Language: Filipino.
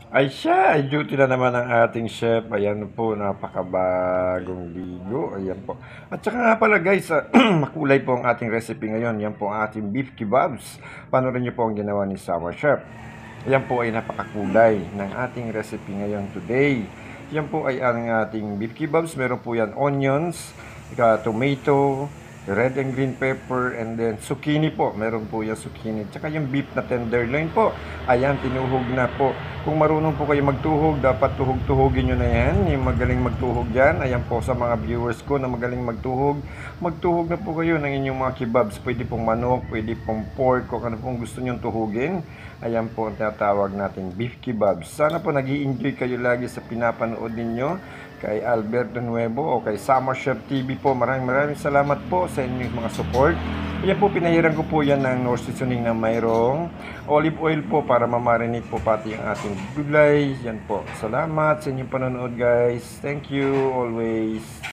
Ay siya, ay duty na naman ang ating chef. Ayan po, napakabagong ligo. Ayan po. At saka nga pala guys, makulay po ang ating recipe ngayon. Yan po ang ating beef kebabs. Panorin niyo po ang ginawa ni Summer Chef. Yan po ay napakakulay ng ating recipe ngayon today. Yan po ay ang ating beef kebabs. Meron po yan onions, tomato, red and green pepper, and then zucchini po. Meron po yung zucchini. Tsaka yung beef na tenderloin po. Ayan, tinuhog na po. Kung marunong po kayo magtuhog, dapat tuhog-tuhogin nyo na yan. Yung magaling magtuhog dyan. Ayan po sa mga viewers ko na magaling magtuhog. Magtuhog na po kayo ng inyong mga kebabs. Pwede pong manok, pwede pong pork, kung ano pong gusto nyo tuhugin. Ayan po ang tinatawag natin beef kebabs. Sana po nag-i-enjoy kayo lagi sa pinapanood ninyo kay Albert Nuevo o kay Summer Chef TV po. Maraming salamat po sa inyong mga support. Yan po, pinahiran ko po yan ng North seasoning na mayroong olive oil po para mamarinate po pati ang ating gulay. Yan po. Salamat sa inyong panonood guys. Thank you always.